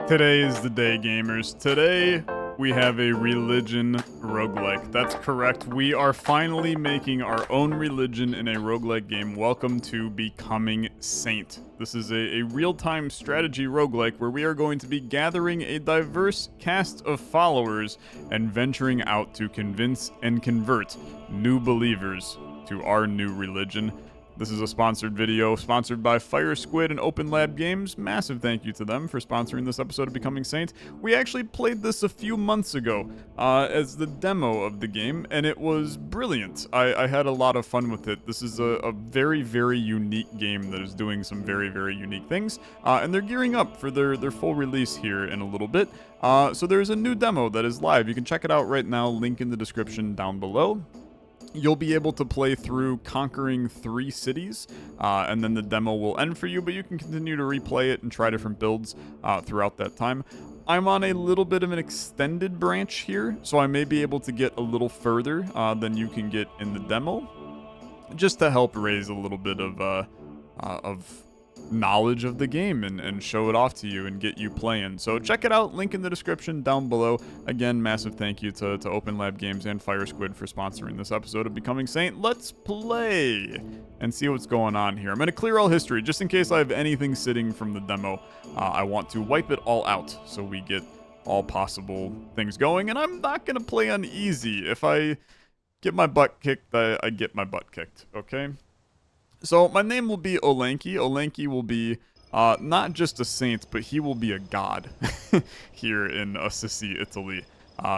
Today is the day, gamers. Today, we have a religion roguelike. That's correct. We are finally making our own religion in a roguelike game. Welcome to Becoming Saint. This is a real-time strategy roguelike where we are going to be gathering a diverse cast of followers and venturing out to convince and convert new believers to our new religion. This is a sponsored video, sponsored by Fire Squid and Open Lab Games. Massive thank you to them for sponsoring this episode of Becoming Saint. We actually played this a few months ago as the demo of the game, and it was brilliant. I had a lot of fun with it. This is a very, very unique game that is doing some very, very unique things, and they're gearing up for their full release here in a little bit. So there's a new demo that is live. You can check it out right now, link in the description down below. You'll be able to play through conquering 3 cities, and then the demo will end for you, but you can continue to replay it and try different builds throughout that time. I'm on a little bit of an extended branch here, so I may be able to get a little further than you can get in the demo, just to help raise a little bit of knowledge of the game and show it off to you and get you playing. So check it out, link in the description down below. Again, massive thank you to Open Lab Games and Fire Squid for sponsoring this episode of Becoming Saint. Let's play and see what's going on here. I'm going to clear all history just in case I have anything sitting from the demo. I want to wipe it all out so we get all possible things going, and I'm not going to play on easy. If I get my butt kicked, I get my butt kicked, okay? So my name will be Olexa. Olexa will be not just a saint, but he will be a god here in Assisi, Italy.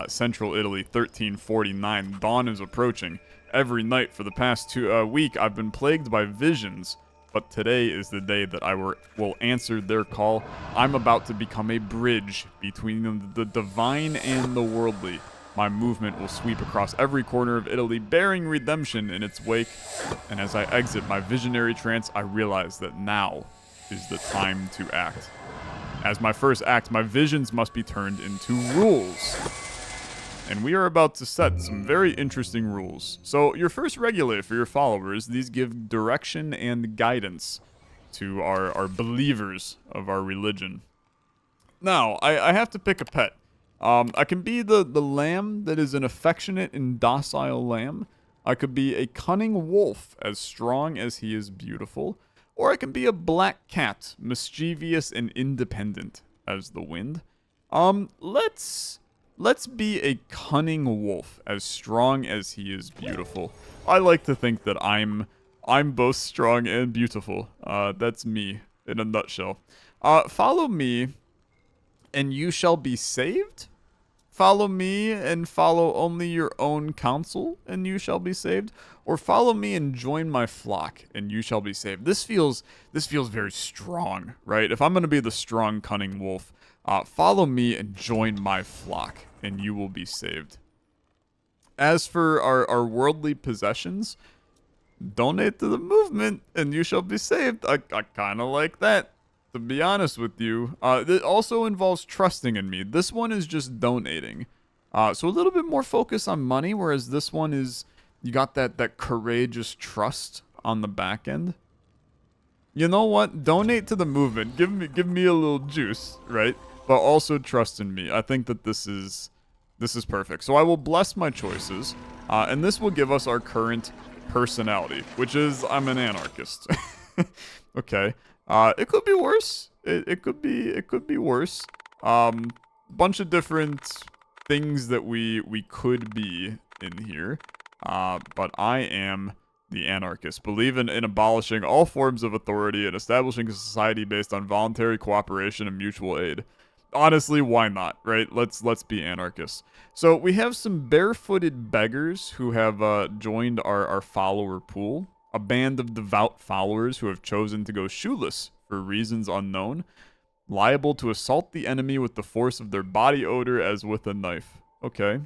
Central Italy, 1349. Dawn is approaching. Every night for the past week, I've been plagued by visions, but today is the day that I will answer their call. I'm about to become a bridge between the divine and the worldly. My movement will sweep across every corner of Italy, bearing redemption in its wake. And as I exit my visionary trance, I realize that now is the time to act. As my first act, my visions must be turned into rules. And we are about to set some very interesting rules. So your first regulator for your followers, these give direction and guidance to our believers of our religion. Now, I have to pick a pet. I can be the lamb that is an affectionate and docile lamb. I could be a cunning wolf, as strong as he is beautiful. Or I can be a black cat, mischievous and independent as the wind. Let's be a cunning wolf, as strong as he is beautiful. I like to think that I'm both strong and beautiful. That's me in a nutshell. Follow me, and you shall be saved? Follow me and follow only your own counsel, and you shall be saved? Or follow me and join my flock, and you shall be saved? This feels very strong, right? If I'm going to be the strong, cunning wolf, follow me and join my flock, and you will be saved. As for our worldly possessions, donate to the movement, and you shall be saved. I kind of like that. To be honest with you, it also involves trusting in me. This one is just donating. So a little bit more focus on money, whereas this one is, you got that courageous trust on the back end. You know what? Donate to the movement. Give me a little juice, right? But also trust in me. I think that this is perfect. So I will bless my choices, and this will give us our current personality, which is I'm an anarchist. Okay. It could be worse. It could be worse. Bunch of different things that we could be in here. But I am the anarchist. Believe in abolishing all forms of authority and establishing a society based on voluntary cooperation and mutual aid. Honestly, why not, right? Let's be anarchists. So we have some barefooted beggars who have joined our follower pool. A band of devout followers who have chosen to go shoeless for reasons unknown, liable to assault the enemy with the force of their body odor as with a knife. Okay.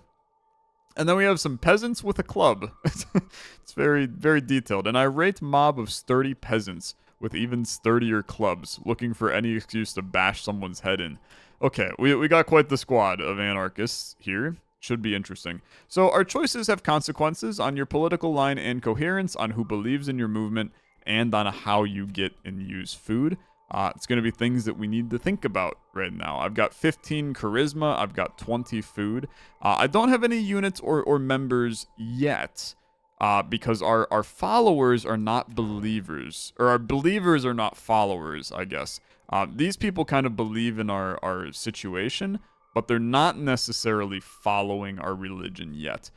And then we have some peasants with a club. It's very, very detailed. An irate mob of sturdy peasants with even sturdier clubs, looking for any excuse to bash someone's head in. Okay, we got quite the squad of anarchists here. Should be interesting. So our choices have consequences on your political line and coherence, on who believes in your movement, and on how you get and use food. It's going to be things that we need to think about right now. I've got 15 charisma. I've got 20 food. I don't have any units or members yet because our followers are not believers. Or our believers are not followers, I guess. These people kind of believe in our situation, but they're not necessarily following our religion yet.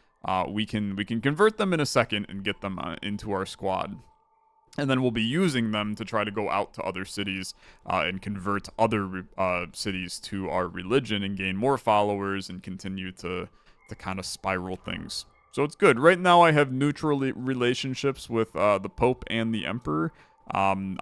We can convert them in a second and get them into our squad. And then we'll be using them to try to go out to other cities and convert other cities to our religion and gain more followers and continue to kind of spiral things. So it's good. Right now I have neutral relationships with the Pope and the Emperor. I'm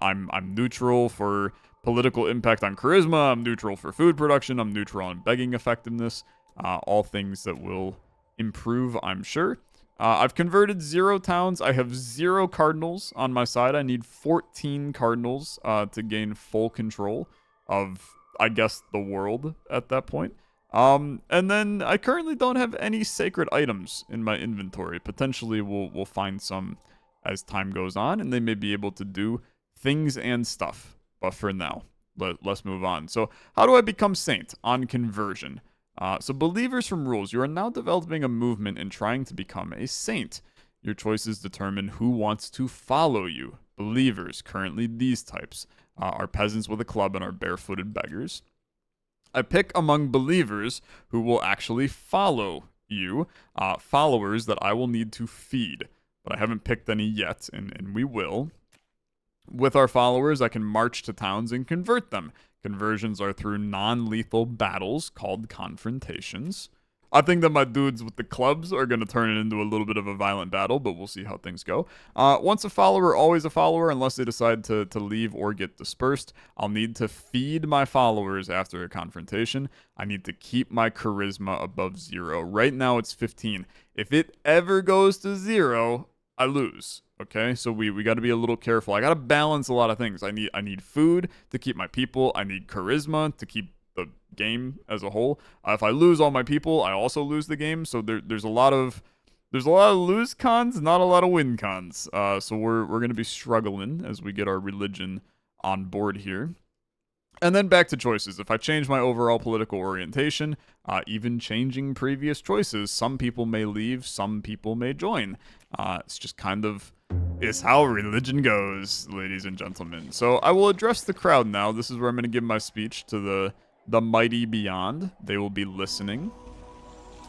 neutral for political impact on charisma. I'm neutral for food production. I'm neutral on begging effectiveness. All things that will improve, I'm sure. I've converted 0 towns. I have 0 cardinals on my side. I need 14 cardinals to gain full control of, I guess, the world at that point. And then I currently don't have any sacred items in my inventory. Potentially we'll find some as time goes on, and they may be able to do things and stuff. But for now, let's move on. So how do I become saint? On conversion. So believers from rules, you are now developing a movement and trying to become a saint. Your choices determine who wants to follow you. Believers, currently these types, are peasants with a club and are barefooted beggars. I pick among believers who will actually follow you, followers that I will need to feed. But I haven't picked any yet, and we will. With our followers, I can march to towns and convert them. Conversions are through non-lethal battles called confrontations. I think that my dudes with the clubs are going to turn it into a little bit of a violent battle, but we'll see how things go. Once a follower, always a follower, unless they decide to leave or get dispersed. I'll need to feed my followers after a confrontation. I need to keep my charisma above 0. Right now it's 15. If it ever goes to 0, I lose. Okay, so we got to be a little careful. I got to balance a lot of things. I need food to keep my people. I need charisma to keep the game as a whole. If I lose all my people, I also lose the game. So there's a lot of lose cons, not a lot of win cons. So we're gonna be struggling as we get our religion on board here. And then back to choices. If I change my overall political orientation, even changing previous choices, some people may leave, some people may join. It's just kind of is how religion goes, ladies and gentlemen. So I will address the crowd now. This is where I'm going to give my speech to the mighty beyond. They will be listening.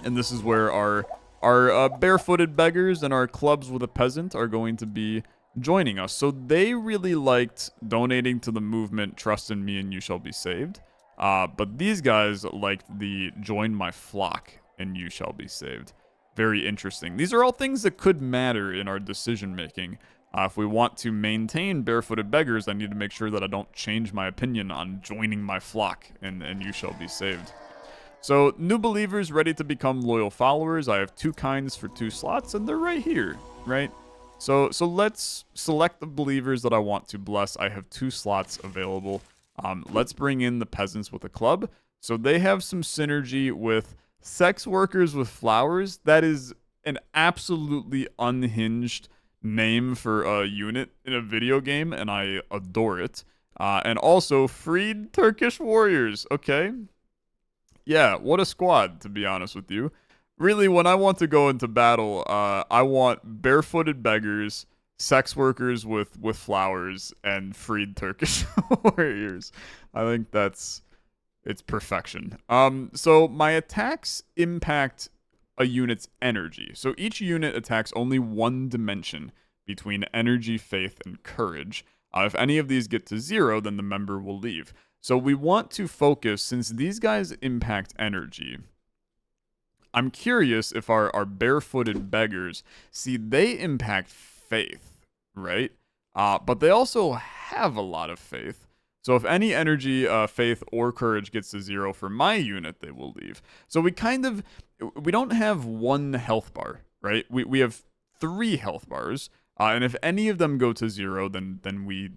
And this is where our barefooted beggars and our clubs with a peasant are going to be joining us. So they really liked donating to the movement, trust in me and you shall be saved. But these guys liked the join my flock and you shall be saved. Very interesting. These are all things that could matter in our decision making. If we want to maintain barefooted beggars, I need to make sure that I don't change my opinion on joining my flock and you shall be saved. So new believers ready to become loyal followers. I have 2 kinds for 2 slots and they're right here, right? So let's select the believers that I want to bless. I have 2 slots available. Let's bring in the peasants with a club. So they have some synergy with sex workers with flowers. That is an absolutely unhinged name for a unit in a video game, and I adore it. And also freed Turkish warriors. Okay. Yeah, what a squad, to be honest with you. Really, when I want to go into battle, I want barefooted beggars, sex workers with flowers, and freed Turkish warriors. I think it's perfection. So my attacks impact a unit's energy. So each unit attacks only one dimension between energy, faith, and courage. If any of these get to 0, then the member will leave. So we want to focus, since these guys impact energy. I'm curious if our barefooted beggars, see, they impact faith, right? But they also have a lot of faith. So if any energy, faith, or courage gets to 0 for my unit, they will leave. So we don't have 1 health bar, right? We have 3 health bars. And if any of them go to 0, then we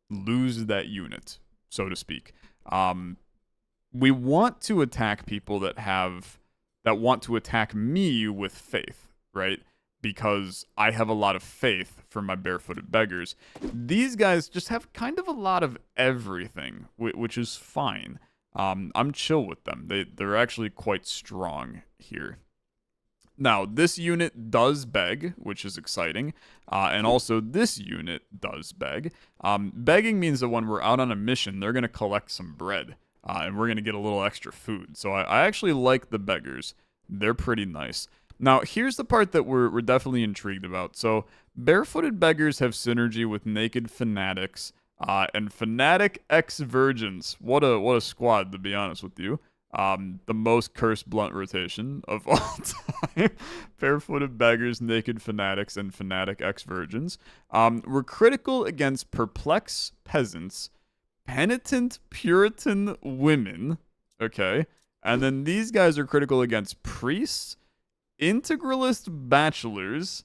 lose that unit, so to speak. We want to attack people that want to attack me with faith, right? because I have a lot of faith for my barefooted beggars. These guys just have kind of a lot of everything, which is fine. I'm chill with them. They're actually quite strong here. Now, this unit does beg, which is exciting, and also this unit does beg. Begging means that when we're out on a mission, they're going to collect some bread, and we're going to get a little extra food. So I actually like the beggars. They're pretty nice. Now, here's the part that we're definitely intrigued about. So, barefooted beggars have synergy with naked fanatics, and fanatic ex-virgins. What a squad, to be honest with you. The most cursed blunt rotation of all time. Barefooted beggars, naked fanatics, and fanatic ex-virgins. We're critical against perplexed peasants, penitent Puritan women, okay? And then these guys are critical against priests, integralist bachelors,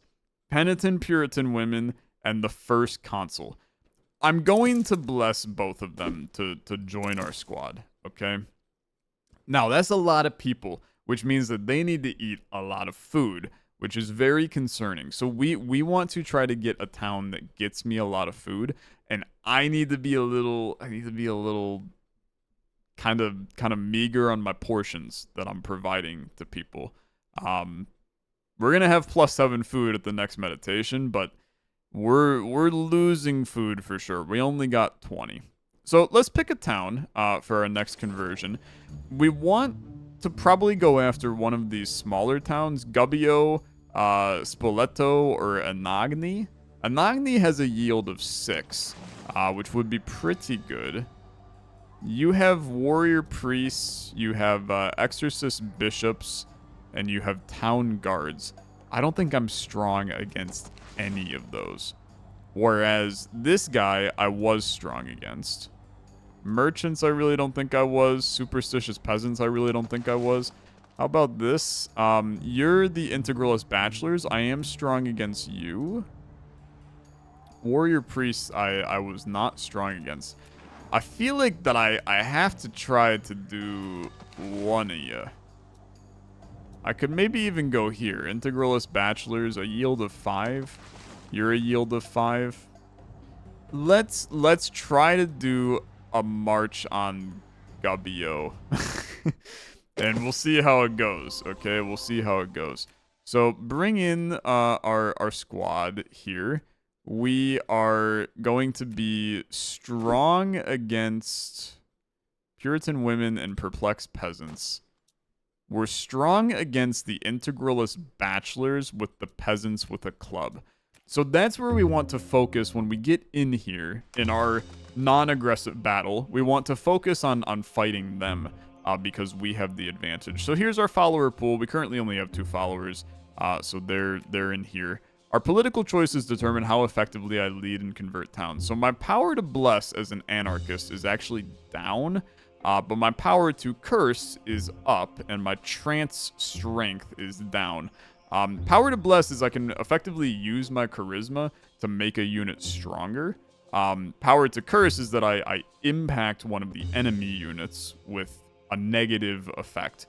penitent Puritan women, and the first consul. I'm going to bless both of them to join our squad, okay? Now, that's a lot of people, which means that they need to eat a lot of food, which is very concerning. So we want to try to get a town that gets me a lot of food, and I need to be a little kind of meager on my portions that I'm providing to people. We're gonna have +7 food at the next meditation, but we're losing food for sure. We only got 20. So let's pick a town for our next conversion. We want to probably go after one of these smaller towns, Gubbio, Spoleto, or Anagni. Anagni has a yield of 6, which would be pretty good. You have warrior priests, you have exorcist bishops, and you have town guards. I don't think I'm strong against any of those. Whereas this guy, I was strong against. Merchants, I really don't think I was. Superstitious peasants, I really don't think I was. How about this? You're the integralist bachelors. I am strong against you. Warrior priests, I was not strong against. I feel like that I have to try to do one of you. I could maybe even go here. Integralist bachelors, a yield of 5. You're a yield of 5. Let's try to do a march on Gubbio. And we'll see how it goes, okay? We'll see how it goes. So bring in our squad here. We are going to be strong against Puritan women and perplexed peasants. We're strong against the integralist bachelors with the peasants with a club. So that's where we want to focus when we get in here in our non-aggressive battle. We want to focus on fighting them because we have the advantage. So here's our follower pool. We currently only have 2 followers, so they're in here. Our political choices determine how effectively I lead and convert towns. So my power to bless as an anarchist is actually down, but my power to curse is up, and my trance strength is down. Power to bless is I can effectively use my charisma to make a unit stronger. Power to curse is that I impact one of the enemy units with a negative effect.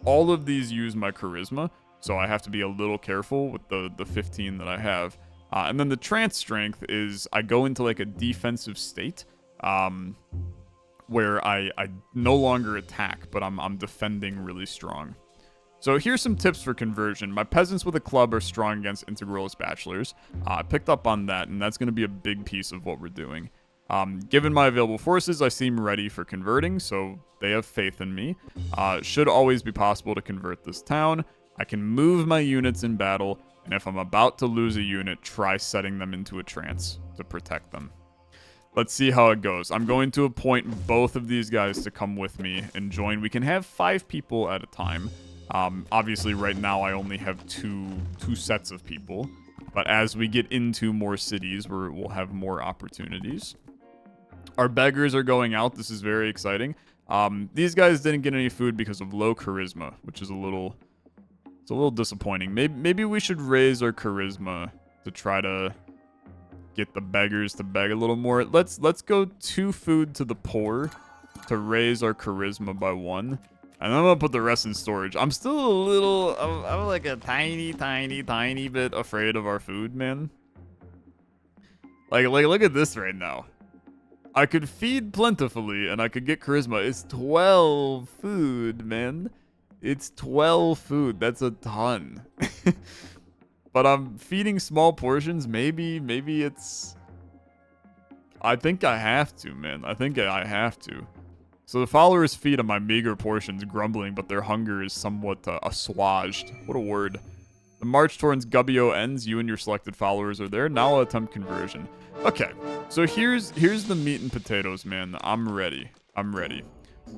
All of these use my charisma, so I have to be a little careful with the 15 that I have. And then the trance strength is I go into like a defensive state where I no longer attack, but I'm defending really strong. So here's some tips for conversion. My peasants with a club are strong against integralist bachelors. I picked up on that, and that's going to be a big piece of what we're doing. Given my available forces, I seem ready for converting, so they have faith in me. Should always be possible to convert this town. I can move my units in battle, and if I'm about to lose a unit, try setting them into a trance to protect them. Let's see how it goes. I'm going to appoint both of these guys to come with me and join. We can have 5 people at a time. Obviously, right now, I only have two sets of people. But as we get into more cities, we'll have more opportunities. Our beggars are going out. This is very exciting. These guys didn't get any food because of low charisma, which is a little disappointing. Maybe we should raise our charisma to try to get the beggars to beg a little more. Let's go 2 food to the poor to raise our charisma by 1. And I'm gonna put the rest in storage. I'm still a little, I'm like a tiny bit afraid of our food, man. Like, look at this right now. I could feed plentifully and I could get charisma. It's 12 food, man. It's 12 food. That's a ton. But I'm feeding small portions. Maybe it's... I think I have to, man. I think I have to. So the followers feed on my meager portions, grumbling, but their hunger is somewhat assuaged. What a word. The march towards Gubbio ends. You and your selected followers are there. Now I'll attempt conversion. Okay, so here's the meat and potatoes, man. I'm ready.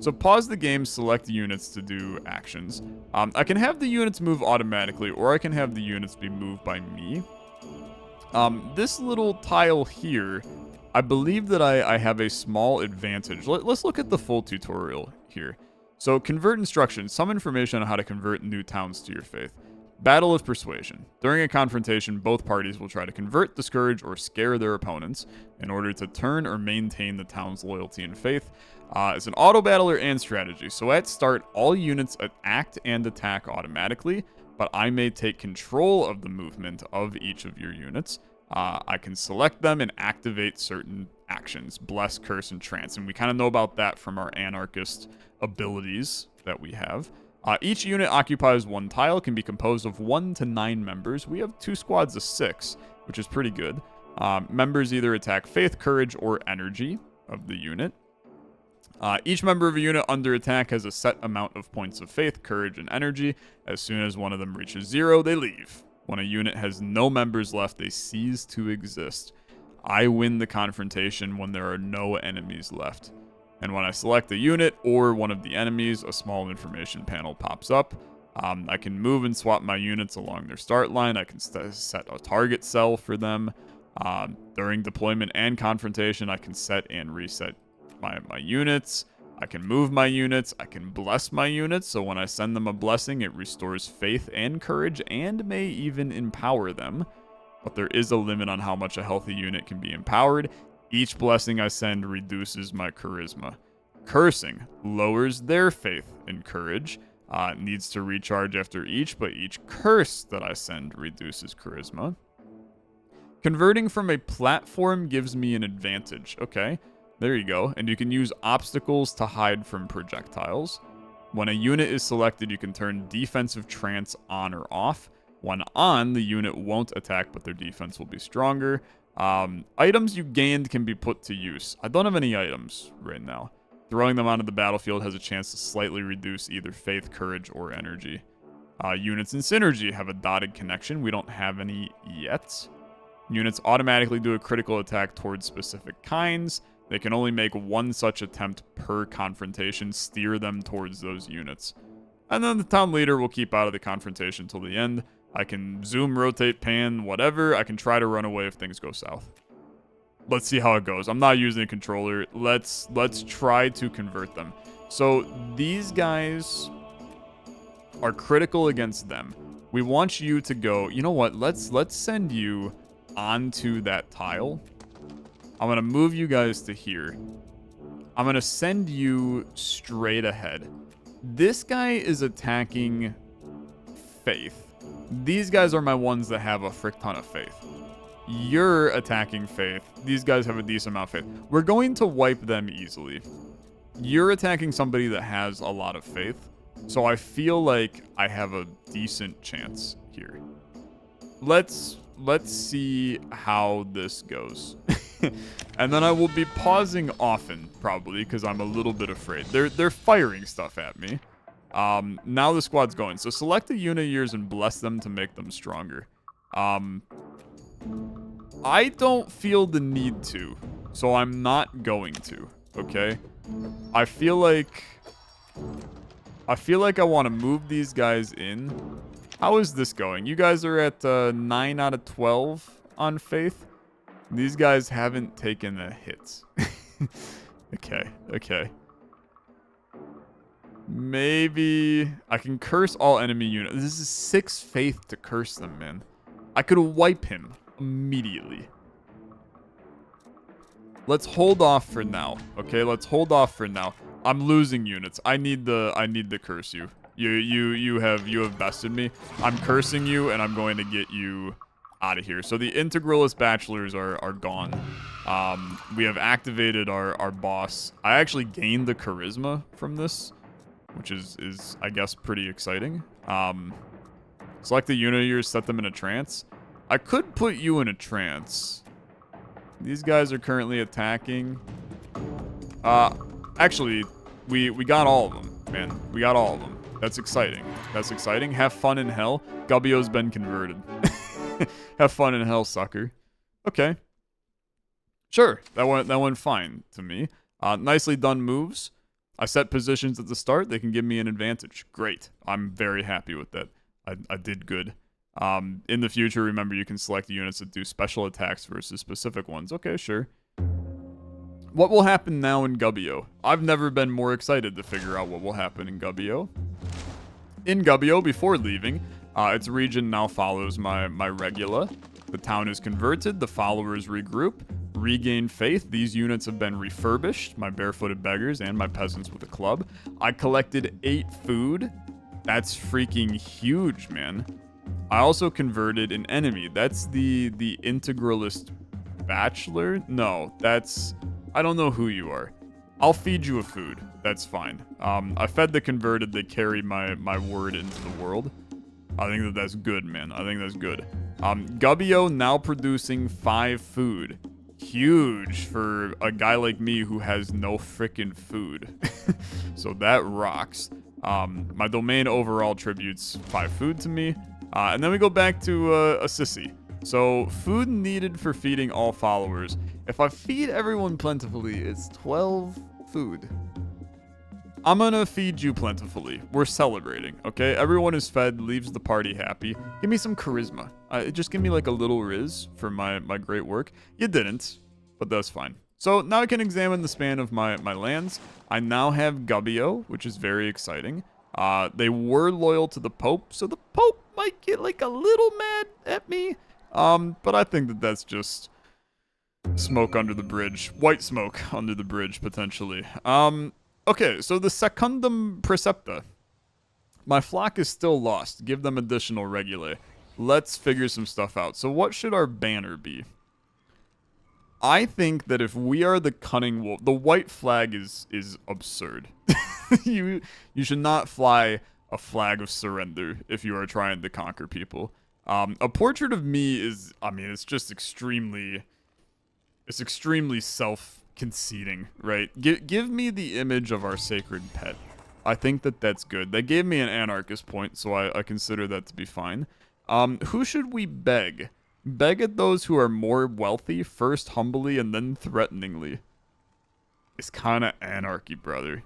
So pause the game, select units to do actions. I can have the units move automatically, or I can have the units be moved by me. This little tile here, I believe that I have a small advantage. Let's look at the full tutorial here. So convert instructions, some information on how to convert new towns to your faith. Battle of Persuasion. During a confrontation, both parties will try to convert, discourage, or scare their opponents in order to turn or maintain the town's loyalty and faith. It's an auto battler and strategy. So at start, all units act and attack automatically, but I may take control of the movement of each of your units. I can select them and activate certain actions, bless, curse, and trance. And we kind of know about that from our anarchist abilities that we have. Each unit occupies one tile, can be composed of 1 to 9 members. We have 2 squads of 6, which is pretty good. Members either attack faith, courage, or energy of the unit. Each member of a unit under attack has a set amount of points of faith, courage, and energy. As soon as one of them reaches 0, they leave. When a unit has no members left, they cease to exist. I win the confrontation when there are no enemies left. And when I select a unit or one of the enemies, a small information panel pops up. I can move and swap my units along their start line. I can set a target cell for them. During deployment and confrontation, I can set and reset my units. I can move my units. I can bless my units. So when I send them a blessing, it restores faith and courage and may even empower them. But there is a limit on how much a healthy unit can be empowered. Each blessing I send reduces my charisma. Cursing lowers their faith and courage. Needs to recharge after each, but each curse that I send reduces charisma. Converting from a platform gives me an advantage. Okay, there you go. And you can use obstacles to hide from projectiles. When a unit is selected, you can turn defensive trance on or off. When on, the unit won't attack, but their defense will be stronger. Items you gained can be put to use. I don't have any items right now. Throwing them onto the battlefield has a chance to slightly reduce either faith, courage, or energy. Units in synergy have a dotted connection. We don't have any yet. Units automatically do a critical attack towards specific kinds. They can only make one such attempt per confrontation. Steer them towards those units. And then the town leader will keep out of the confrontation till the end. I can zoom, rotate, pan, whatever. I can try to run away if things go south. Let's see how it goes. I'm not using a controller. Let's try to convert them. So these guys are critical against them. We want you to go, you know what? Let's send you onto that tile. I'm going to move you guys to here. I'm going to send you straight ahead. This guy is attacking faith. These guys are my ones that have a frick ton of faith. You're attacking faith. These guys have a decent amount of faith. We're going to wipe them easily. You're attacking somebody that has a lot of faith. So I feel like I have a decent chance here. Let's see how this goes. And then I will be pausing often, probably, because I'm a little bit afraid. They're firing stuff at me. Now the squad's going. So select a unit of yours and bless them to make them stronger. I don't feel the need to, so I'm not going to, okay? I feel like I want to move these guys in. How is this going? You guys are at 9 out of 12 on faith. These guys haven't taken a hit. Okay. Maybe I can curse all enemy units. This is 6 faith to curse them, man. I could wipe him immediately. Let's hold off for now, okay? Let's hold off for now. I'm losing units. I need to curse you. You have bested me. I'm cursing you, and I'm going to get you out of here. So the integralist bachelors are gone. We have activated our boss. I actually gained the charisma from this, which is I guess pretty exciting. Select the unit of yours, set them in a trance. I could put you in a trance. These guys are currently attacking. Actually, we got all of them, man. We got all of them. That's exciting. That's exciting. Have fun in hell. Gubbio's been converted. Have fun in hell, sucker. Okay. Sure, that went fine to me. Nicely done moves. I set positions at the start. They can give me an advantage. Great. I'm very happy with that. I did good. In the future, remember, you can select units that do special attacks versus specific ones. Okay, sure. What will happen now in Gubbio? I've never been more excited to figure out what will happen in Gubbio. In Gubbio, before leaving, its region now follows my regula. The town is converted, the followers regroup, regain faith. These units have been refurbished, my barefooted beggars and my peasants with a club. I collected 8 food. That's freaking huge, man. I also converted an enemy. That's the integralist bachelor? No, that's... I don't know who you are. I'll feed you a food. That's fine. I fed the converted. They carry my word into the world. I think that's good, man. I think that's good. Gubbio now producing 5 food. Huge for a guy like me who has no frickin' food. So that rocks. My domain overall tributes 5 food to me. And then we go back to a sissy. So food needed for feeding all followers. If I feed everyone plentifully, it's 12 food. I'm gonna feed you plentifully. We're celebrating, okay? Everyone is fed, leaves the party happy. Give me some charisma. Just give me like a little riz for my great work. You didn't, but that's fine. So now I can examine the span of my lands. I now have Gubbio, which is very exciting. They were loyal to the Pope, so the Pope might get like a little mad at me. But I think that that's just smoke under the bridge. White smoke under the bridge, potentially. Okay, so the Secundum Precepta. My flock is still lost. Give them additional regulae. Let's figure some stuff out. So what should our banner be? I think that if we are the cunning wolf, the white flag is absurd. You should not fly a flag of surrender if you are trying to conquer people. A portrait of me is, I mean, it's just extremely self-conceiting, right? Give me the image of our sacred pet. I think that that's good. They gave me an anarchist point, so I consider that to be fine. Who should we beg? Beg at those who are more wealthy, first humbly and then threateningly. It's kind of anarchy, brother.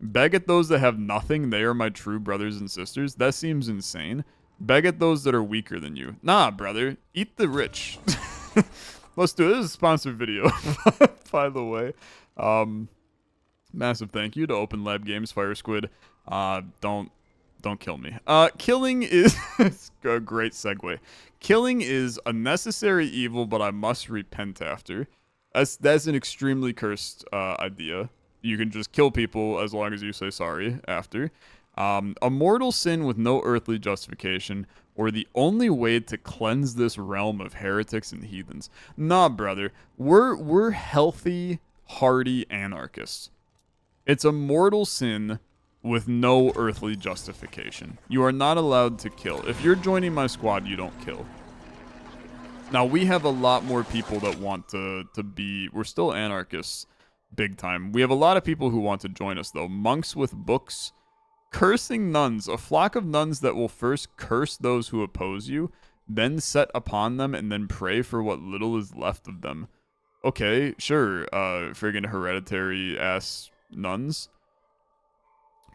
Beg at those that have nothing, they are my true brothers and sisters. That seems insane. Beg at those that are weaker than you. Nah, brother. Eat the rich. Let's do it. This is a sponsored video, by the way. Massive thank you to Open Lab Games, Fire Squid. Don't kill me. Killing is it's a great segue. Killing is a necessary evil, but I must repent after. That's an extremely cursed idea. You can just kill people as long as you say sorry after. A mortal sin with no earthly justification, or the only way to cleanse this realm of heretics and heathens. Nah, brother. We're healthy, hardy anarchists. It's a mortal sin with no earthly justification. You are not allowed to kill. If you're joining my squad, you don't kill. Now, we have a lot more people that want to be... We're still anarchists, big time. We have a lot of people who want to join us, though. Monks with books... Cursing nuns, a flock of nuns that will first curse those who oppose you, then set upon them and then pray for what little is left of them. Okay, sure, friggin' hereditary-ass nuns.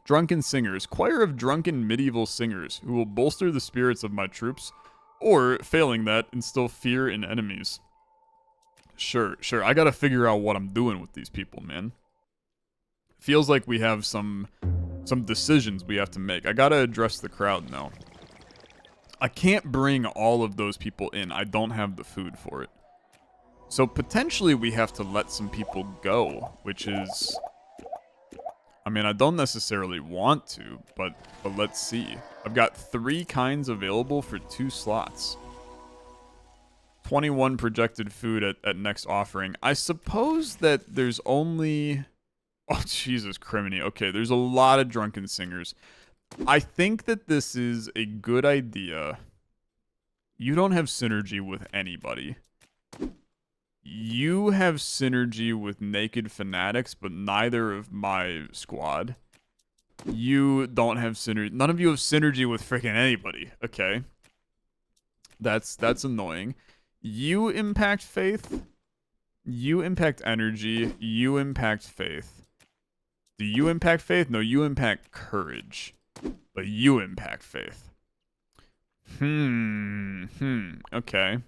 Drunken singers, choir of drunken medieval singers who will bolster the spirits of my troops, or, failing that, instill fear in enemies. Sure, I gotta figure out what I'm doing with these people, man. Feels like we have some decisions we have to make. I gotta address the crowd now. I can't bring all of those people in. I don't have the food for it. So potentially we have to let some people go, which is I mean, I don't necessarily want to, but let's see. I've got 3 kinds available for 2 slots. 21 projected food at next offering. I suppose that there's only... Oh, Jesus criminy. Okay, there's a lot of drunken singers. I think that this is a good idea. You don't have synergy with anybody. You have synergy with Naked Fanatics, but neither of my squad. You don't have synergy. None of you have synergy with freaking anybody. Okay. That's annoying. You impact faith. You impact energy. You impact faith. Do you impact faith? No, you impact courage. But you impact faith. Okay.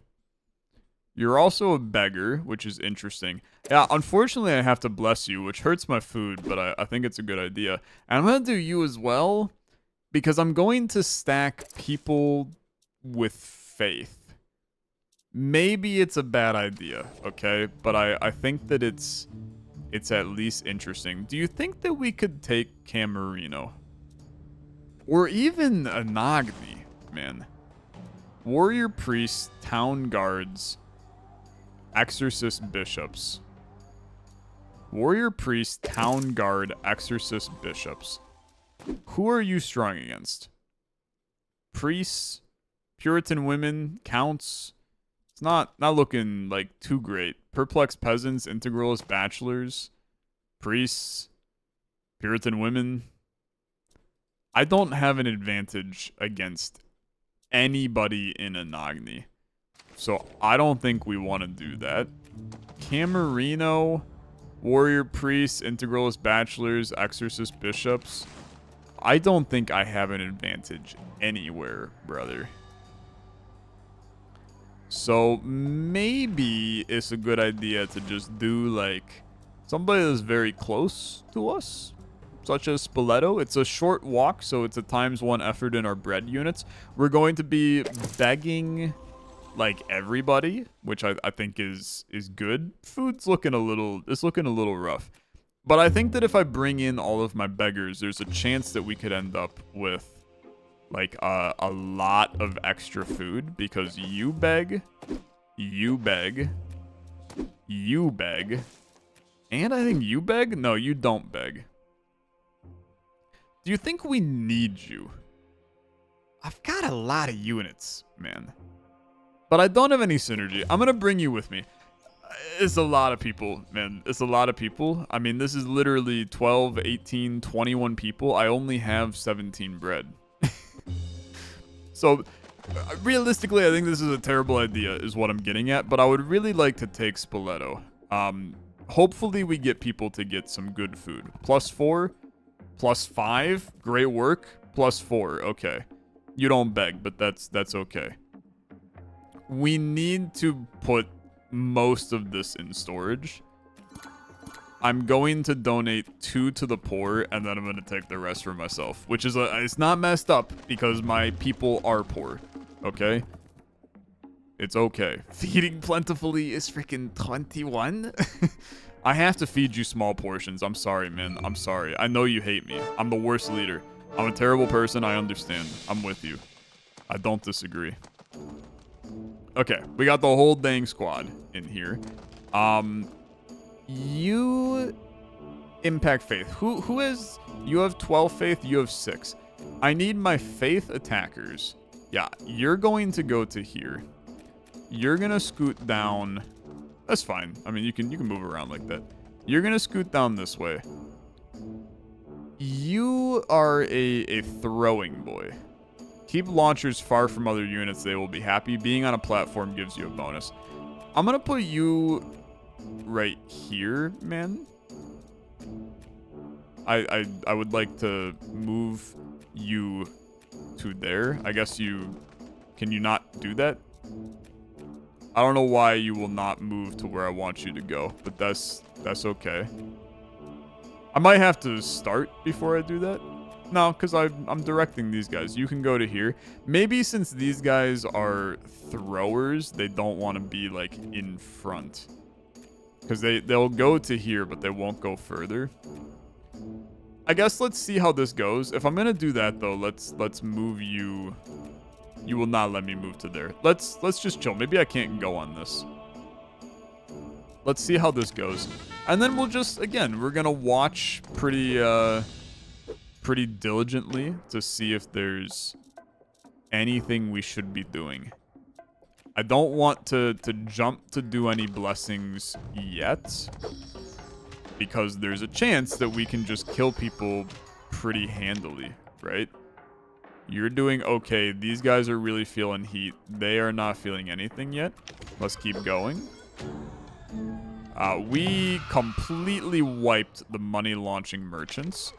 You're also a beggar, which is interesting. Yeah, unfortunately, I have to bless you, which hurts my food, but I think it's a good idea. And I'm going to do you as well, because I'm going to stack people with faith. Maybe it's a bad idea, okay? But I think that it's at least interesting. Do you think that we could take Camerino? Or even Anagni, man. Warrior priests, town guards, exorcist bishops. Warrior priest, town guard, exorcist bishops. Who are you strong against? Priests, Puritan women, counts. It's not looking like too great. Perplexed peasants, integralist bachelors, priests, Puritan women. I don't have an advantage against anybody in Anagni. So I don't think we want to do that. Camerino, warrior priests, integralist bachelors, exorcist bishops. I don't think I have an advantage anywhere, brother. So maybe it's a good idea to just do like somebody that's very close to us, such as Spoleto. It's a short walk, so it's a ×1 effort in our bread units. We're going to be begging like everybody, which I think is good. Food's looking a little rough. But I think that if I bring in all of my beggars, there's a chance that we could end up with like a lot of extra food, because you beg, you beg, you beg, and I think you beg? No, you don't beg. Do you think we need you? I've got a lot of units, man. But I don't have any synergy. I'm going to bring you with me. It's a lot of people, man. It's a lot of people. I mean, this is literally 12, 18, 21 people. I only have 17 bread. So, realistically, I think this is a terrible idea, is what I'm getting at. But I would really like to take Spoleto. Hopefully, we get people to get some good food. +4, +5, great work. +4, okay. You don't beg, but that's okay. We need to put most of this in storage. I'm going to donate 2 to the poor, and then I'm going to take the rest for myself, which is it's not messed up because my people are poor, okay? It's okay. Feeding plentifully is freaking 21? I have to feed you small portions. I'm sorry, man. I'm sorry. I know you hate me. I'm the worst leader. I'm a terrible person. I understand. I'm with you. I don't disagree. Okay, we got the whole dang squad in here. You impact faith. Who is? You have 12 faith. You have 6. I need my faith attackers. Yeah, you're going to go to here. You're gonna scoot down. That's fine. I mean, you can move around like that. You're gonna scoot down this way. You are a throwing boy. Keep launchers far from other units. They will be happy. Being on a platform gives you a bonus. I'm going to put you right here, man. I would like to move you to there. I guess you... Can you not do that? I don't know why you will not move to where I want you to go, but that's okay. I might have to start before I do that. No, because I'm directing these guys. You can go to here. Maybe since these guys are throwers, they don't want to be, like, in front. Because they'll go to here, but they won't go further. I guess let's see how this goes. If I'm gonna do that though, let's move you. You will not let me move to there. Let's just chill. Maybe I can't go on this. Let's see how this goes. And then we'll just, again, we're gonna watch pretty diligently to see if there's anything we should be doing. I don't want to jump to do any blessings yet, because there's a chance that we can just kill people pretty handily, right? You're doing okay. These guys are really feeling heat. They are not feeling anything yet. Let's keep going. We completely wiped the money launching merchants,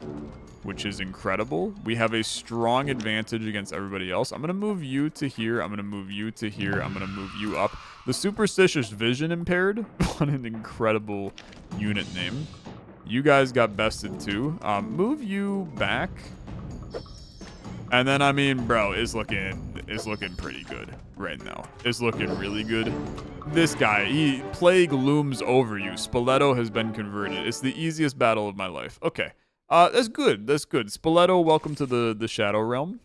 which is incredible. We have a strong advantage against everybody else. I'm going to move you to here. I'm going to move you to here. I'm going to move you up. The superstitious vision impaired. What an incredible unit name. You guys got bested too. Move you back. And then, I mean, bro, it's looking pretty good right now. It's looking really good. This guy, plague looms over you. Spoleto has been converted. It's the easiest battle of my life. Okay. That's good. That's good. Spoleto, welcome to the Shadow Realm.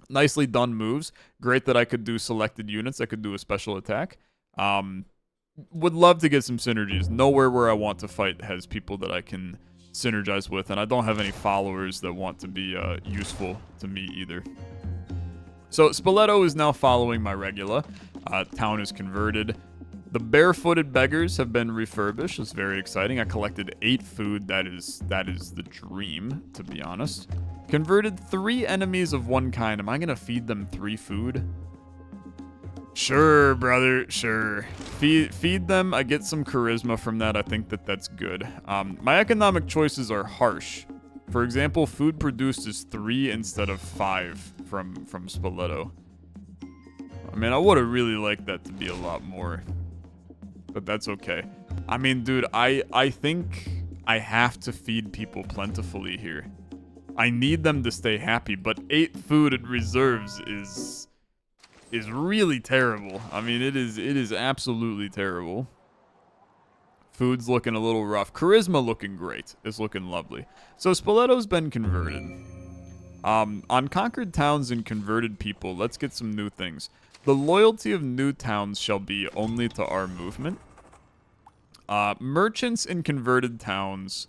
Nicely done moves. Great that I could do selected units. I could do a special attack. Would love to get some synergies. Nowhere where I want to fight has people that I can synergize with, and I don't have any followers that want to be useful to me either. So Spoleto is now following my regula. Town is converted. The barefooted beggars have been refurbished. It's very exciting. I collected 8 food. That is the dream, to be honest. Converted 3 enemies of one kind. Am I gonna feed them 3 food? Sure, brother, sure. Feed them. I get some charisma from that. I think that's good. My economic choices are harsh. For example, food produced is 3 instead of 5 from Spoleto. I mean, I would have really liked that to be a lot more, but that's okay. I mean, dude, I think I have to feed people plentifully here. I need them to stay happy, but 8 food in reserves is really terrible. I mean, it is absolutely terrible. Food's looking a little rough. Charisma looking great. It's looking lovely. So Spoleto's been converted. On conquered towns and converted people, let's get some new things. The loyalty of new towns shall be only to our movement. Merchants in converted towns.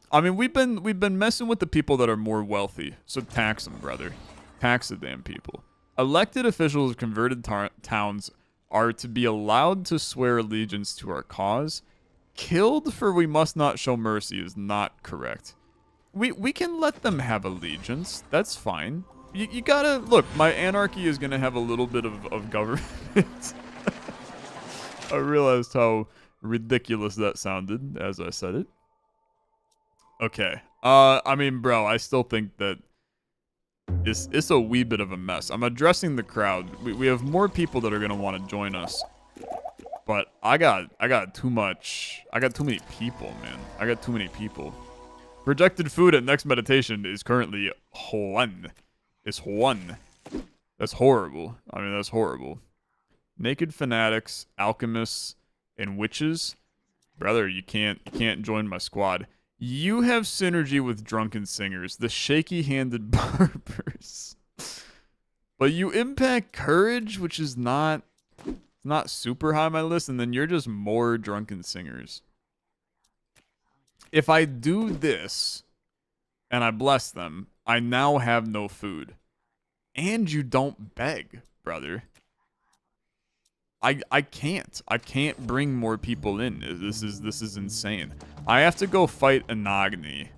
I mean, we've been messing with the people that are more wealthy. So tax them, brother. Tax the damn people. Elected officials of converted towns are to be allowed to swear allegiance to our cause. Killed for we must not show mercy is not correct. We can let them have allegiance. That's fine. You gotta... Look, my anarchy is gonna have a little bit of government. I realized how ridiculous that sounded as I said it. Okay. I mean, bro, I still think that it's a wee bit of a mess. I'm addressing the crowd. We have more people that are gonna want to join us. But I got too much. I got too many people, man. I got too many people. Projected food at next meditation is currently 1. It's 1. That's horrible. I mean, that's horrible. Naked fanatics, alchemists, and witches. Brother, you can't join my squad. You have synergy with drunken singers, the shaky-handed barbers. But you impact courage, which is not super high on my list, and then you're just more drunken singers. If I do this, and I bless them, I now have no food. And you don't beg, brother. I can't. I can't bring more people in. This is insane. I have to go fight Anagni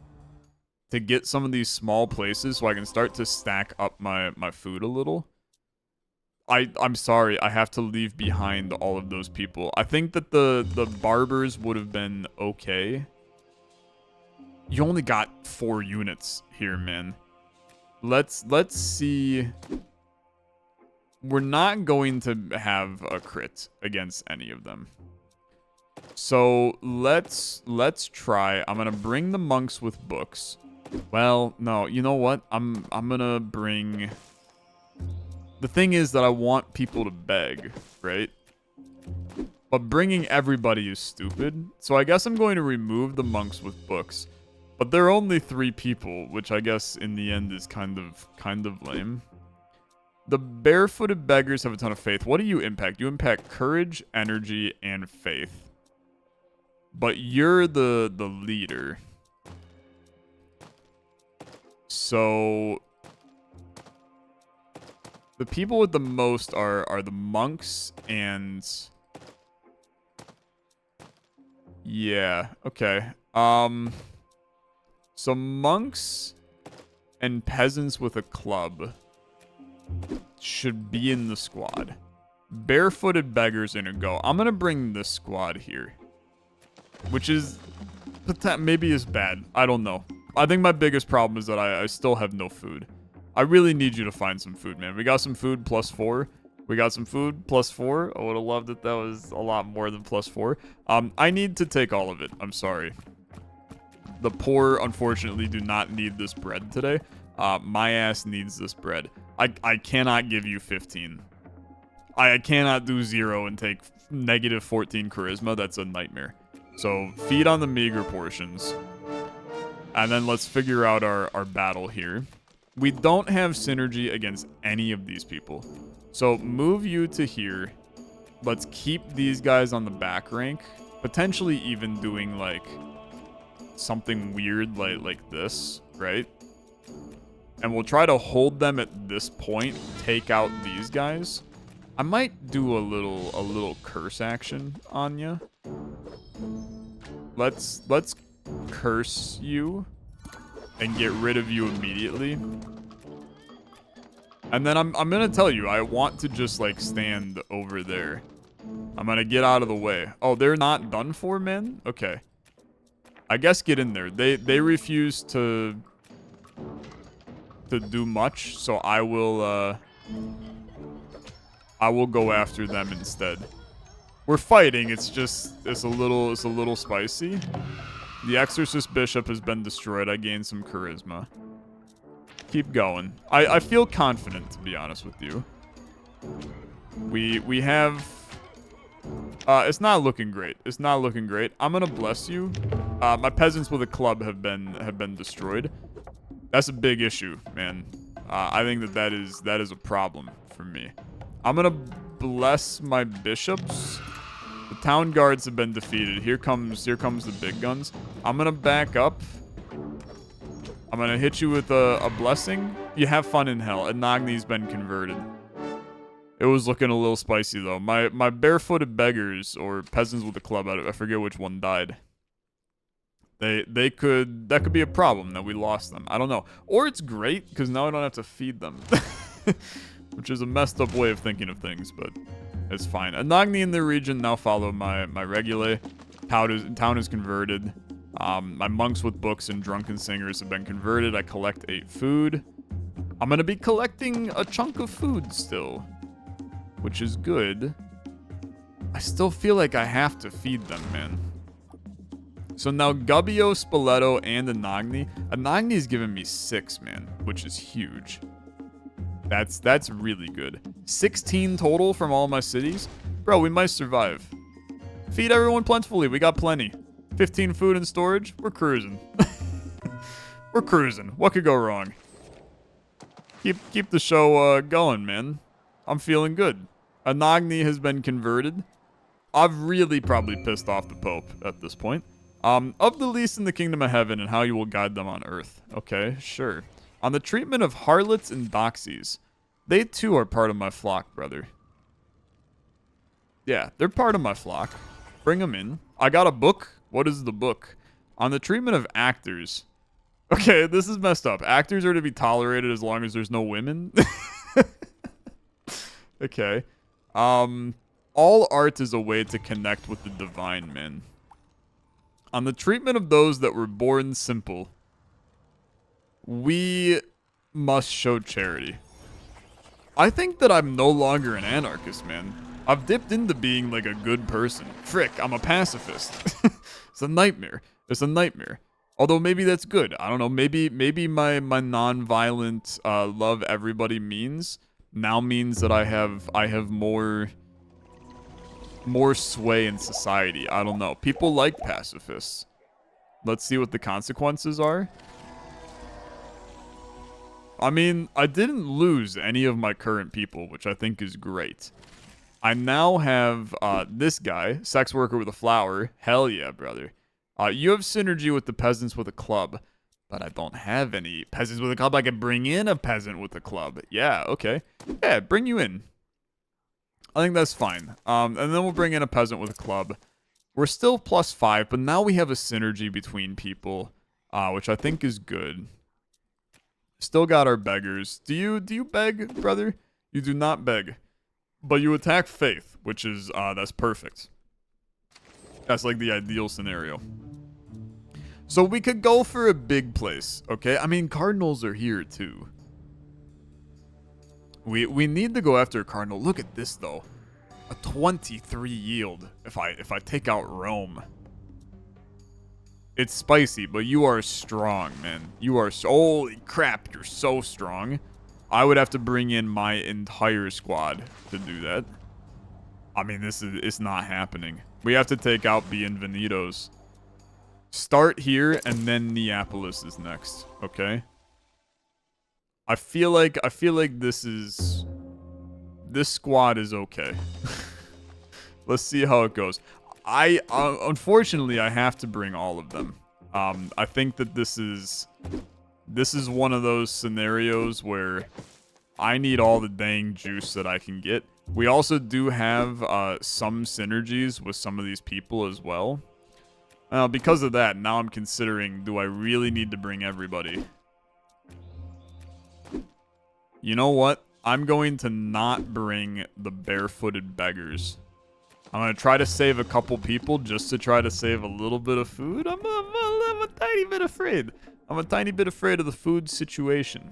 to get some of these small places so I can start to stack up my food a little. I'm sorry, I have to leave behind all of those people. I think that the barbers would have been okay. You only got 4 units here, man. Let's see. We're not going to have a crit against any of them. So let's try. I'm gonna bring the monks with books. Well, no, you know what? I'm gonna bring. The thing is that I want people to beg, right? But bringing everybody is stupid. So I guess I'm going to remove the monks with books. But they're only 3 people, which I guess in the end is kind of lame. The barefooted beggars have a ton of faith. What do you impact? You impact courage, energy, and faith. But you're the leader. So the people with the most are the monks and yeah, okay. So monks and peasants with a club should be in the squad. Barefooted beggars in a go. I'm gonna bring this squad here, which is maybe is bad. I don't know. I think my biggest problem is that I still have no food. I really need you to find some food, man. We got some food +4. We got some food +4. I would have loved it. That was a lot more than +4. I need to take all of it. I'm sorry. The poor, unfortunately, do not need this bread today. My ass needs this bread. I cannot give you 15. I cannot do 0 and take -14 charisma. That's a nightmare. So feed on the meager portions. And then let's figure out our battle here. We don't have synergy against any of these people. So move you to here. Let's keep these guys on the back rank. Potentially even doing like something weird like this, right? And we'll try to hold them at this point, take out these guys. I might do a little curse action on you. Let's curse you and get rid of you immediately. And then I'm gonna tell you, I want to just like stand over there. I'm gonna get out of the way. Oh, they're not done for, man? Okay. I guess get in there. They refuse to do much, so I will go after them instead. We're fighting, it's a little spicy. The Exorcist Bishop has been destroyed. I gained some charisma. Keep going. I feel confident, to be honest with you. We have it's not looking great. It's not looking great. I'm gonna bless you. My peasants with a club have been destroyed. That's a big issue, man. I think that is a problem for me. I'm gonna bless my bishops. The town guards have been defeated. Here comes the big guns. I'm gonna back up. I'm gonna hit you with a blessing. You have fun in hell. Anagni's been converted. It was looking a little spicy though. My barefooted beggars or peasants with a club, I forget which one died. That could be a problem that we lost them. I don't know. Or it's great because now I don't have to feed them. Which is a messed up way of thinking of things, but it's fine. Anagni in the region now follow my regulae. Town is converted. My monks with books and drunken singers have been converted. I collect 8 food. I'm gonna be collecting a chunk of food still, which is good. I still feel like I have to feed them, man. So now Gubbio, Spoleto, and Anagni. Anagni's giving me 6, man, which is huge. That's really good. 16 total from all my cities. Bro, we might survive. Feed everyone plentifully. We got plenty. 15 food and storage. We're cruising. We're cruising. What could go wrong? Keep the show going, man. I'm feeling good. Anagni has been converted. I've really probably pissed off the Pope at this point. Of the least in the kingdom of heaven and how you will guide them on earth. Okay, sure. On the treatment of harlots and doxies. They too are part of my flock, brother. Yeah, they're part of my flock. Bring them in. I got a book. What is the book? On the treatment of actors. Okay, this is messed up. Actors are to be tolerated as long as there's no women. Okay. All art is a way to connect with the divine, man. On the treatment of those that were born simple, we must show charity. I think that I'm no longer an anarchist, man. I've dipped into being like a good person. Frick, I'm a pacifist. It's a nightmare. It's a nightmare. Although maybe that's good. I don't know. Maybe my non-violent love everybody means now means that I have more more sway in society. I don't know. People like pacifists. Let's see what the consequences are. I mean, I didn't lose any of my current people, which I think is great. I now have this guy, sex worker with a flower. Hell yeah, brother. You have synergy with the peasants with a club, but I don't have any peasants with a club. I can bring in a peasant with a club. Yeah, okay. Yeah, bring you in. I think that's fine. And then we'll bring in a peasant with a club. We're still +5, but now we have a synergy between people, which I think is good. Still got our beggars. Do you beg, brother? You do not beg. But you attack faith, which is, that's perfect. That's like the ideal scenario. So we could go for a big place, okay? I mean, cardinals are here too. We need to go after a cardinal. Look at this though. A 23 yield if I take out Rome. It's spicy, but you are strong, man. You are so, holy crap, you're so strong. I would have to bring in my entire squad to do that. I mean, it's not happening. We have to take out Bienvenidos. Start here, and then Neapolis is next, okay? I feel like this squad is okay. Let's see how it goes. Unfortunately, I have to bring all of them. I think that this is one of those scenarios where I need all the dang juice that I can get. We also do have some synergies with some of these people as well. Because of that, now I'm considering, do I really need to bring everybody? You know what? I'm going to not bring the barefooted beggars. I'm going to try to save a couple people just to try to save a little bit of food. I'm a tiny bit afraid. I'm a tiny bit afraid of the food situation.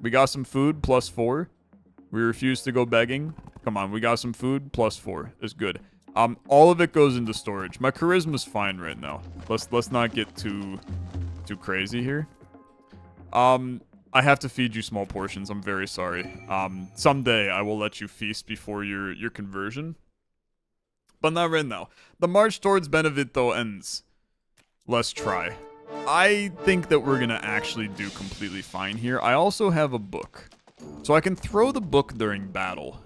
We got some food, +4. We refuse to go begging. Come on, we got some food, +4. It's good. All of it goes into storage. My charisma's fine right now. Let's not get too crazy here. I have to feed you small portions. I'm very sorry. Someday I will let you feast before your conversion. But not right now. The march towards Benevento ends. Let's try. I think that we're gonna actually do completely fine here. I also have a book. So I can throw the book during battle,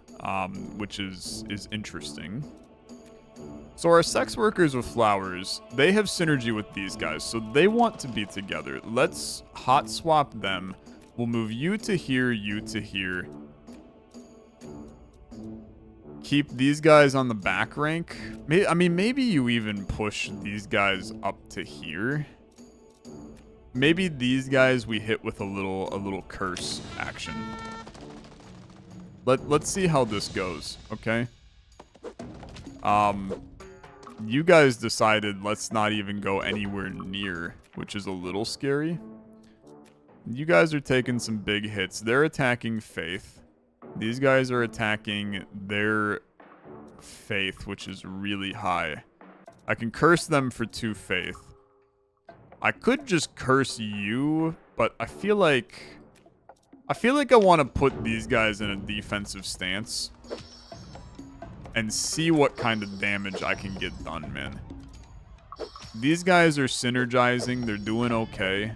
which is interesting. So our sex workers with flowers, they have synergy with these guys, so they want to be together. Let's hot swap them. We'll move you to here, you to here. Keep these guys on the back rank. I mean, maybe you even push these guys up to here. Maybe these guys we hit with a little curse action. Let's see how this goes, okay? You guys decided let's not even go anywhere near, which is a little scary. You guys are taking some big hits. They're attacking faith. These guys are attacking their faith, which is really high. I can curse them for 2 faith. I could just curse you, but I feel like I want to put these guys in a defensive stance and see what kind of damage I can get done, man. These guys are synergizing. They're doing okay.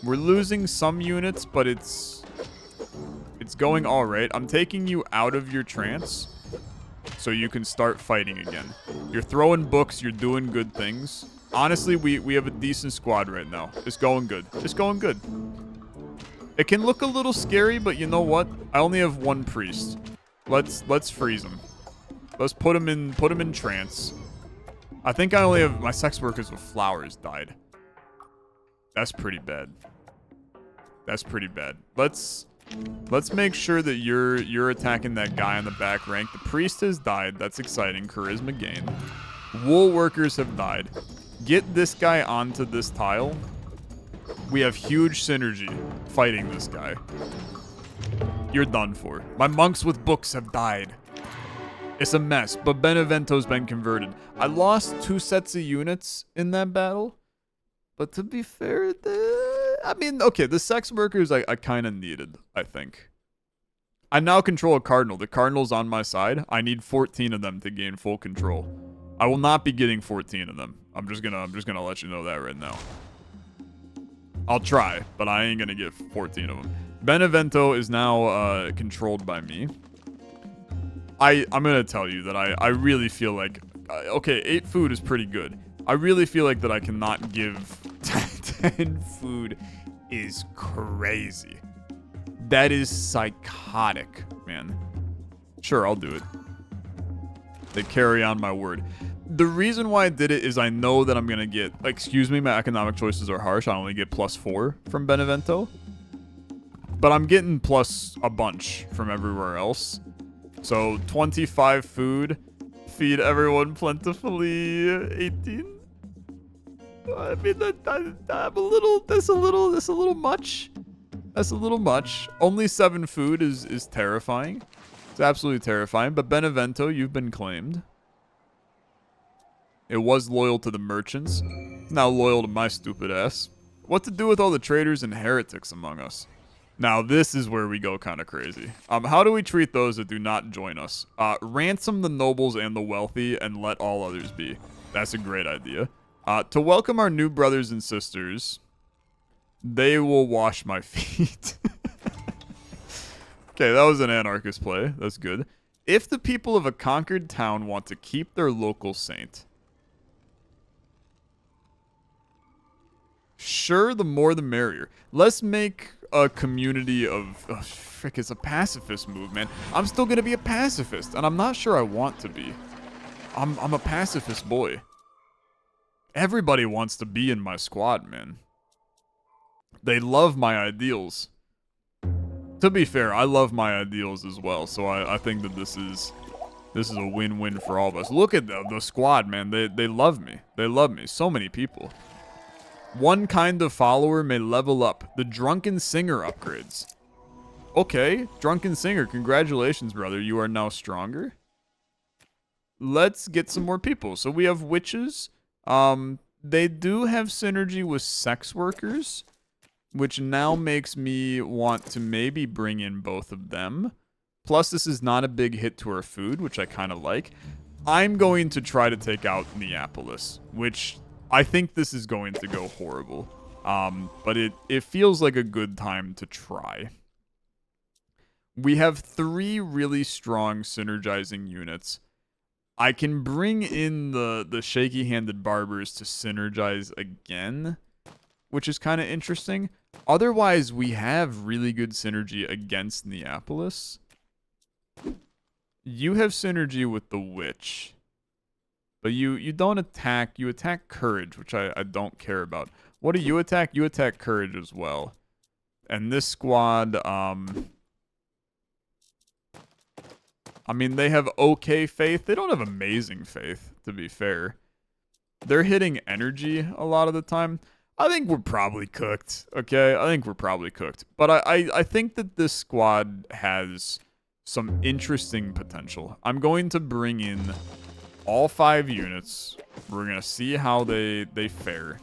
We're losing some units, but it's going all right. I'm taking you out of your trance so you can start fighting again. You're throwing books. You're doing good things. Honestly, we have a decent squad right now. It's going good. It's going good. It can look a little scary, but you know what? I only have 1 priest. Let's freeze him. Let's put him in trance. I think I only have my sex workers with flowers died. That's pretty bad. That's pretty bad. Let's make sure that you're attacking that guy on the back rank. The priest has died. That's exciting. Charisma gain. Wool workers have died. Get this guy onto this tile. We have huge synergy fighting this guy. You're done for. My monks with books have died. It's a mess, but Benevento's been converted. I lost 2 sets of units in that battle. But to be fair, I mean, okay, the sex workers I kind of needed, I think. I now control a cardinal. The cardinal's on my side. I need 14 of them to gain full control. I will not be getting 14 of them. I'm just gonna let you know that right now. I'll try, but I ain't gonna get 14 of them. Benevento is now controlled by me. I'm gonna tell you that I really feel like, okay, 8 food is pretty good. I really feel like that I cannot give 10 food is crazy. That is psychotic, man. Sure, I'll do it. They carry on my word. The reason why I did it is I know that I'm gonna get, excuse me, my economic choices are harsh. I only get +4 from Benevento. But I'm getting plus a bunch from everywhere else. So 25 food, feed everyone plentifully. 18. I mean, I'm a little. That's a little much. That's a little much. Only 7 food is terrifying. It's absolutely terrifying. But Benevento, you've been claimed. It was loyal to the merchants. It's now loyal to my stupid ass. What to do with all the traitors and heretics among us? Now, this is where we go kind of crazy. How do we treat those that do not join us? Ransom the nobles and the wealthy and let all others be. That's a great idea. To welcome our new brothers and sisters, they will wash my feet. Okay, that was an anarchist play. That's good. If the people of a conquered town want to keep their local saint, sure, the more the merrier. Let's make a community of... Oh, frick, it's a pacifist move, man. I'm still going to be a pacifist, and I'm not sure I want to be. I'm a pacifist boy. Everybody wants to be in my squad, man. They love my ideals. To be fair, I love my ideals as well, so I think that this is a win-win for all of us. Look at the squad, man. They love me. They love me. So many people. One kind of follower may level up. The Drunken Singer upgrades. Okay, Drunken Singer, congratulations, brother. You are now stronger. Let's get some more people. So we have witches. They do have synergy with sex workers, which now makes me want to maybe bring in both of them. Plus, this is not a big hit to our food, which I kind of like. I'm going to try to take out Neapolis, which... I think this is going to go horrible, but it feels like a good time to try. We have 3 really strong synergizing units. I can bring in the shaky-handed barbers to synergize again, which is kind of interesting. Otherwise, we have really good synergy against Neapolis. You have synergy with the witch. But you don't attack, you attack courage, which I don't care about. What do you attack? You attack courage as well. And this squad, I mean, they have okay faith. They don't have amazing faith, to be fair. They're hitting energy a lot of the time. I think we're probably cooked, okay? I think we're probably cooked. But I think that this squad has some interesting potential. I'm going to bring in... all 5 units. We're going to see how they fare.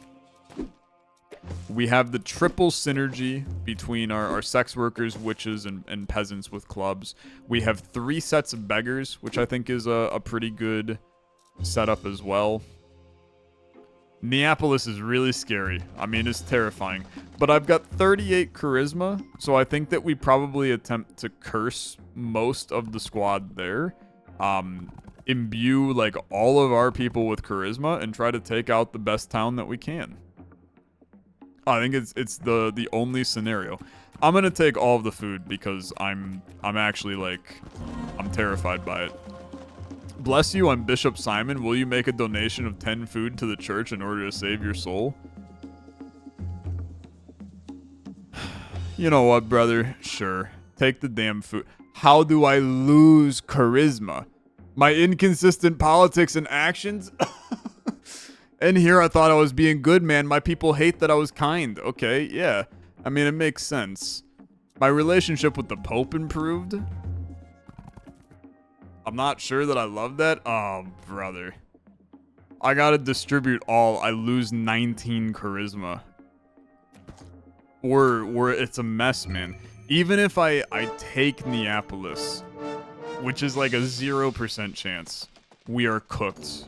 We have the triple synergy between our sex workers, witches, and peasants with clubs. We have 3 sets of beggars, which I think is a pretty good setup as well. Neapolis is really scary. I mean, it's terrifying. But I've got 38 charisma, so I think that we probably attempt to curse most of the squad there. Imbue like all of our people with charisma and try to take out the best town that we can. I think it's the only scenario. I'm gonna take all of the food because I'm actually like I'm terrified by it. Bless you, I'm Bishop Simon. Will you make a donation of 10 food to the church in order to save your soul? You know what, brother? Sure. Take the damn food. How do I lose charisma? My inconsistent politics and actions? And here I thought I was being good, man. My people hate that I was kind. Okay, yeah. I mean, it makes sense. My relationship with the Pope improved? I'm not sure that I love that. Oh, brother. I gotta distribute all. I lose 19 charisma. Or it's a mess, man. Even if I take Neapolis, which is like a 0% chance, we are cooked.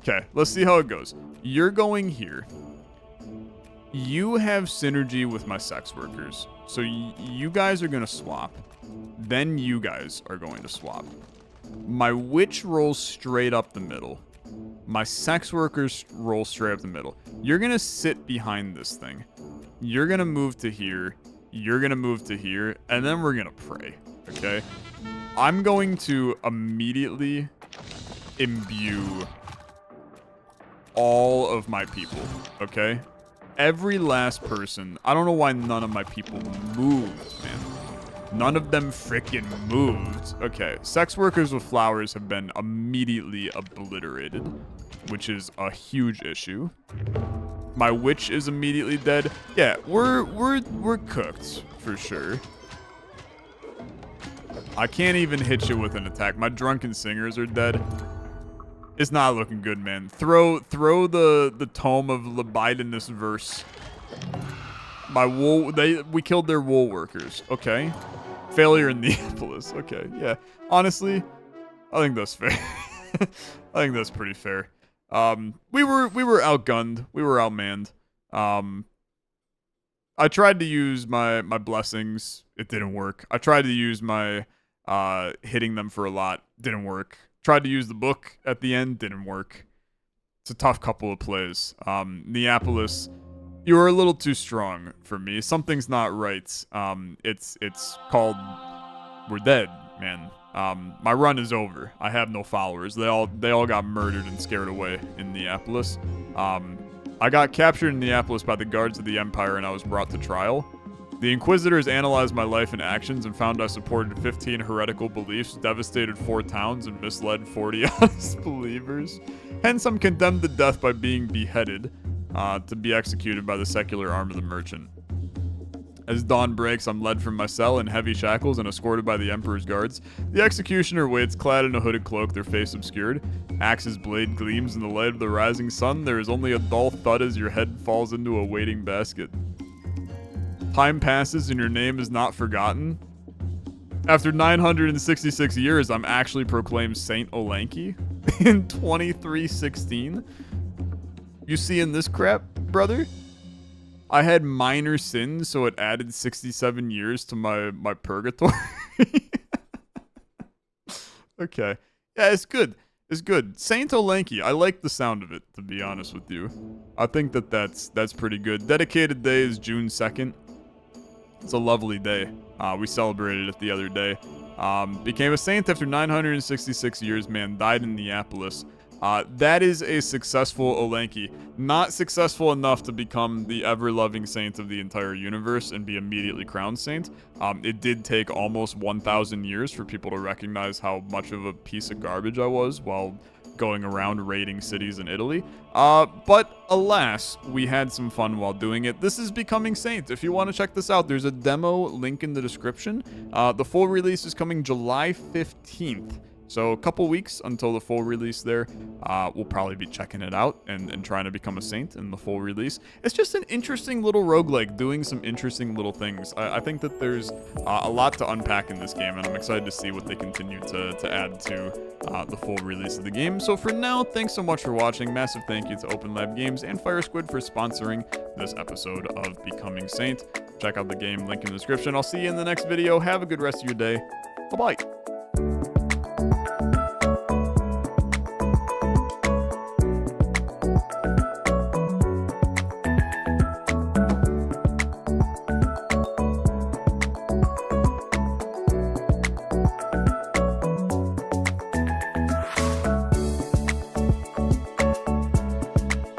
Okay, let's see how it goes. You're going here. You have synergy with my sex workers. So you guys are going to swap. Then you guys are going to swap. My witch rolls straight up the middle. My sex workers roll straight up the middle. You're going to sit behind this thing. You're going to move to here. You're going to move to here. And then we're going to pray. Okay? I'm going to immediately imbue all of my people. Okay? Every last person. I don't know why none of my people moved, man. None of them frickin' moved. Okay, sex workers with flowers have been immediately obliterated, which is a huge issue. My witch is immediately dead. Yeah, we're cooked for sure. I can't even hit you with an attack. My drunken singers are dead. It's not looking good, man. Throw the tome of libidinous verse. My wool. We killed their wool workers. Okay. Failure in Neapolis. Okay, yeah. Honestly, I think that's fair. I think that's pretty fair. We were outgunned. We were outmanned. I tried to use my blessings. It didn't work. I tried to use my hitting them for a lot. Didn't work. Tried to use the book at the end. Didn't work. It's a tough couple of plays. Neapolis, you were a little too strong for me. Something's not right. It's called we're dead, man. My run is over. I have no followers. They all got murdered and scared away in Neapolis. I got captured in Neapolis by the guards of the Empire and I was brought to trial. The Inquisitors analyzed my life and actions and found I supported 15 heretical beliefs, devastated 4 towns, and misled 40 honest believers. Hence, I'm condemned to death by being beheaded, to be executed by the secular arm of the merchant. As dawn breaks, I'm led from my cell in heavy shackles and escorted by the Emperor's guards. The executioner waits, clad in a hooded cloak, their face obscured. Axe's blade gleams in the light of the rising sun. There is only a dull thud as your head falls into a waiting basket. Time passes and your name is not forgotten. After 966 years, I'm actually proclaimed Saint Olexa in 2316. You seeing this crap, brother? I had minor sins, so it added 67 years to my purgatory. Okay. Yeah, it's good. It's good. Saint Olexa, I like the sound of it, to be honest with you. I think that's pretty good. Dedicated day is June 2nd. It's a lovely day. We celebrated it the other day. Became a saint after 966 years, man. Died in Neapolis. That is a successful Olexa. Not successful enough to become the ever-loving saint of the entire universe and be immediately crowned saint. It did take almost 1,000 years for people to recognize how much of a piece of garbage I was while going around raiding cities in Italy. But alas, we had some fun while doing it. This is Becoming Saint. If you want to check this out, there's a demo link in the description. The full release is coming July 15th. So a couple weeks until the full release there. We'll probably be checking it out and trying to become a saint in the full release. It's just an interesting little roguelike doing some interesting little things. I think that there's a lot to unpack in this game, and I'm excited to see what they continue to add to the full release of the game. So for now, thanks so much for watching. Massive thank you to Open Lab Games and Fire Squid for sponsoring this episode of Becoming Saint. Check out the game, link in the description. I'll see you in the next video. Have a good rest of your day. Bye-bye.